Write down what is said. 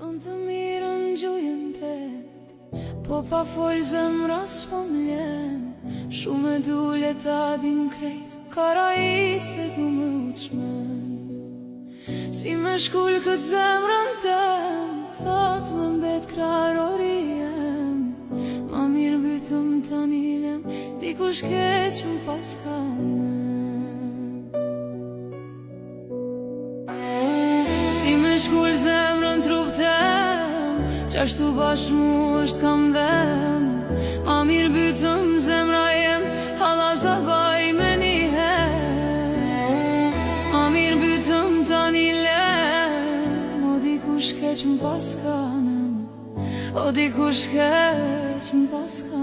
Unë të mirën gjujën tet, po pa folë zemra s'po m'len. Shumë e dule ta din krejt, kara i se du me uqmen. Si me shkull këtë zemrën tem, thot më mbet kraroriem. Ma mirë bytëm të nilem, dikush keq më pas ka men. Si me shkull zemrën trup tem, qashtu bash mu është kam dhem. Ma mirë bytëm zemra jem, halal të baj me njëhem. Ma mirë bytëm të nilem, o dikush keq më pas ka men. O dikush keq më pas ka men.